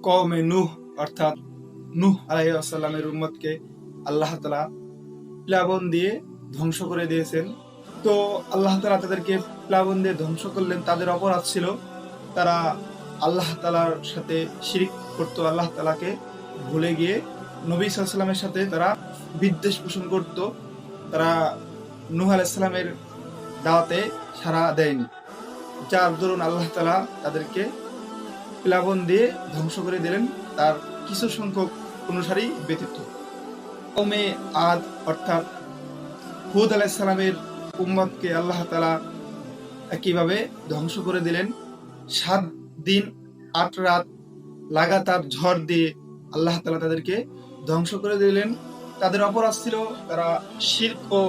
কওমে নূহ অর্থাৎ নূহ আলাইহিস সালামের উম্মতকে আল্লাহ তাআলা প্লাবন দিয়ে ধ্বংস করে দিয়েছেন। তো আল্লাহ তাআলা তাদেরকে প্লাবন দিয়ে ধ্বংস করলেন। তাদের অপরাধ ছিল তারা আল্লাহ তাআলার সাথে শিরক করত, আল্লাহ তাআলাকে ভুলে গিয়ে নবী সাল্লাল্লাহু আলাইহি ওয়াসাল্লামের সাথে তারা বিদ্বেষ পোষণ করত। তারা নূহ আলাইহিস সালামের দাওয়াতে সাড়া দেয়নি, যার দরুন আল্লাহ তাআলা তাদেরকে প্লাবন দিয়ে ধ্বংস করে দিলেন, তার কিছু সংখ্যক অনুসারী ব্যতীত। কওমে আদ অর্থাৎ হুদ আলাইহিস সালামের উম্মতকে আল্লাহ তাআলা একইভাবে ধ্বংস করে দিলেন। 7 দিন 8 রাত লাগাতার ঝড় দিয়ে আল্লাহ তাআলা তাদেরকে ধ্বংস করে দিলেন। তাদের অপরাধ ছিল তারা শিরক ও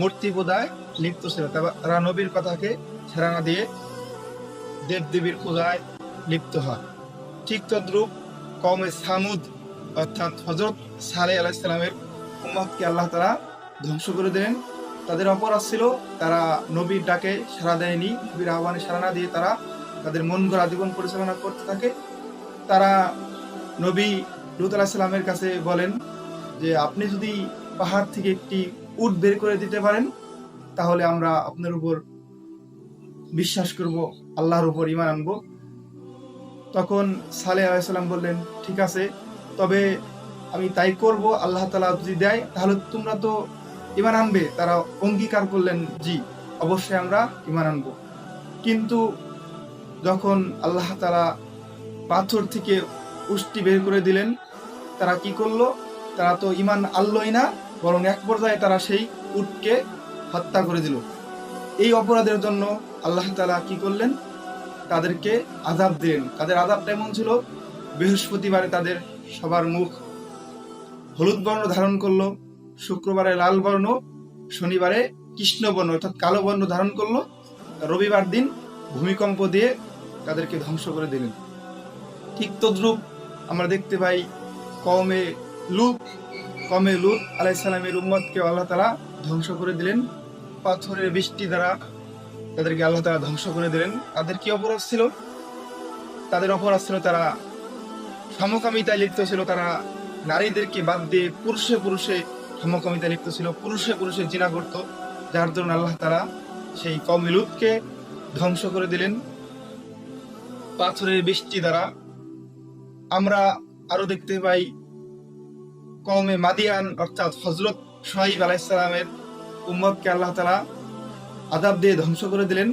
মূর্তি পূজায় লিপ্ত ছিল। তারা নবীর কথাকে ছেড়ে না দিয়ে দেবদেবীর পূজায় লিপ্ত হয়। ঠিক তদ্রূপ কওমে সামুদ অর্থাৎ হযরত সালেহ আলাইহিস সালামের উম্মতকে আল্লাহ তাআলা ধ্বংস করে দিলেন। তাদের অপরাধ ছিল তারা নবীর ডাকে সাড়া দেয়নি, নবীর আহ্বানে সাড়া না দিয়ে তারা তাদের মন গড়া জীবন পরিচালনা করতে থাকে। তারা নবী লূত আলাইহিস সালামের কাছে বলেন যে আপনি যদি পাহাড় থেকে একটি উট বের করে দিতে পারেন তাহলে আমরা আপনার উপর বিশ্বাস করব, আল্লাহর উপর ঈমান আনবো। তখন সালেহ আলাইহিস সালাম বললেন ঠিক আছে, তবে আমি তাই করব, আল্লাহ তাআলা যদি দেয় তাহলে তোমরা তো ঈমান আনবে। তারা অঙ্গীকার করলেন জি অবশ্যই আমরা ঈমান আনব। কিন্তু যখন আল্লাহ তাআলা পাথর থেকে উষ্টি বের করে দিলেন, তারা কি করলো? তারা তো ঈমান আনলই না, বরং এক পর্যায়ে তারা সেই উটকে হত্যা করে দিল। এই অপরাধের জন্য আল্লাহ তাআলা কি করলেন? তাদেরকে আযাব দিলেন। তাদের আযাবটা এমন ছিল, বৃহস্পতিবারে তাদের সবার মুখ হলুদ বর্ণ ধারণ করলো, শুক্রবারে লাল বর্ণ, শনিবারে কৃষ্ণ বর্ণ অর্থাৎ কালো বর্ণ ধারণ করলো, রবিবার দিন ভূমিকম্প দিয়ে তাদেরকে ধ্বংস করে দিলেন। ঠিক তদ্রূপ আমরা দেখতে পাই কওমে লূত আলাইহিস সালামের উম্মতকে আল্লাহ তাআলা ধ্বংস করে দিলেন। পাথরের বৃষ্টি দ্বারা তাদেরকে আল্লাহ তাআলা ধ্বংস করে দিলেন। তাদের কি অপরাধ ছিল? তাদের অপরাধ ছিল তারা সমকামিতায় লিপ্ত ছিল। তারা নারীদেরকে বাদ দিয়ে পুরুষে সমকামিতায় লিপ্ত ছিল, পুরুষে জিনা করত, যার জন্য আল্লাহ তাআলা সেই কওমে লূতকে ধ্বংস করে দিলেন পাথরের বৃষ্টি দ্বারা। আমরা আরো দেখতে পাই কওমে মাদিয়ান অর্থাৎ হযরত শুআয়ব আলাইহিস সালামের উম্মতকে আল্লাহ তাআলা আযাব দিয়ে ধ্বংস করে দিলেন।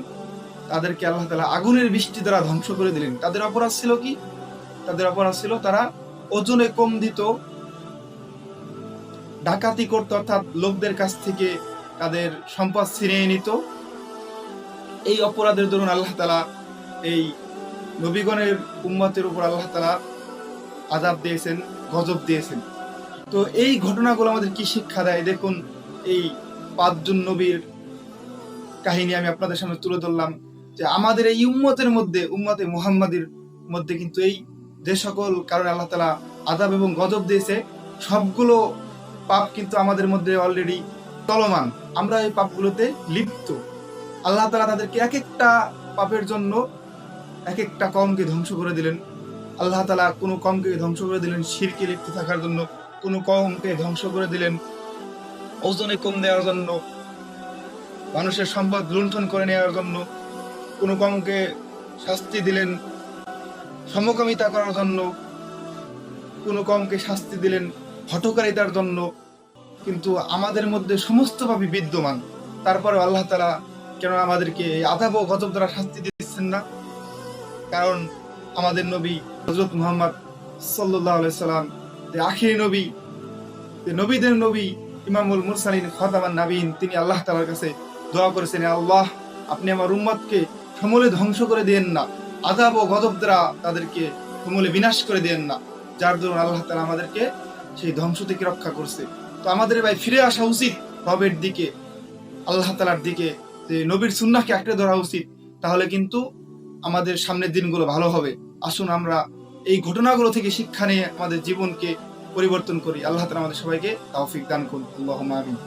তাদেরকে আল্লাহ তাআলা আগুনের বৃষ্টি দ্বারা ধ্বংস করে দিলেন। তাদের অপরাধ ছিল কি? তাদের অপরাধ ছিল তারা ওজনে কম দিত, ডাকাতি করত অর্থাৎ লোকদের কাছ থেকে তাদের সম্পদ ছিনিয়ে নিত। এই অপরাধের দরুন আল্লাহ তাআলা এই নবীগণের উম্মতের উপর আল্লাহ তাআলা আযাব দিয়েছেন, গজব দিয়েছেন। তো এই ঘটনাগুলো আমাদের কি শিক্ষা দেয়? দেখুন, এই 5 জন নবীর কাহিনী আমি আপনাদের সামনে তুলে ধরলাম যে আমাদের এই উম্মতের মধ্যে, উম্মতে মুহাম্মাদের মধ্যে কিন্তু এই যে সকল কারণে আল্লাহ তাআলা আযাব এবং গজব দিয়েছে, সবগুলো পাপ কিন্তু আমাদের মধ্যে অলরেডি চলমান। আমরা এই পাপগুলোতে লিপ্ত। আল্লাহ তাআলা তাদেরকে এক একটা পাপের জন্য এক একটা কওমকে ধ্বংস করে দিলেন। আল্লাহ তাআলা কোনো কওমকে ধ্বংস করে দিলেন শিরকে লিপ্ত থাকার জন্য, কোনো কওমকে ধ্বংস করে দিলেন ওজনে কম দেওয়ার জন্য, মানুষের সম্পদ লুণ্ঠন করে নেওয়ার জন্য, কোনো কওমকে শাস্তি দিলেন সমকামিতা করার জন্য, কোনো কওমকে শাস্তি দিলেন হঠকারিতার জন্য। কিন্তু আমাদের মধ্যে সমস্ত পাপই বিদ্যমান, তারপরে আল্লাহ তাআলা কেন আমাদেরকে এই আযাব ও গজব দ্বারা শাস্তি দিচ্ছেন না? কারণ আমাদের নবী হযরত মুহাম্মদ সাল্লাল্লাহু আলাইহি সাল্লাম যে আখিরি নবী, যে নবীদের নবী, ইমামুল মুরসালিন, খাতামান নাবিয়িন, তিনি আল্লাহ তাআলার কাছে দোয়া করেছেন, আল্লাহ আপনি আমার উম্মতকে সমূলে ধ্বংস করে দিয়েন না, আযাব ও গজব দ্বারা তাদেরকে সমূলে বিনাশ করে দিয়েন না, যার দরুন আল্লাহ তাআলা আমাদেরকে সেই ধ্বংস থেকে রক্ষা করছে। তো আমাদের ভাই ফিরে আসা উচিত রবের দিকে, আল্লাহ তাআলার দিকে, যে নবীর সুন্নাহকে আঁকড়ে ধরা উচিত। তাহলে কিন্তু আমাদের সামনের দিনগুলো ভালো হবে। আসুন আমরা এই ঘটনাগুলো থেকে শিক্ষা নিয়ে আমাদের জীবনকে পরিবর্তন করি। আল্লাহ তাআলা আমাদের সবাইকে তৌফিক দান করুন। আল্লাহুম্মা আমিন।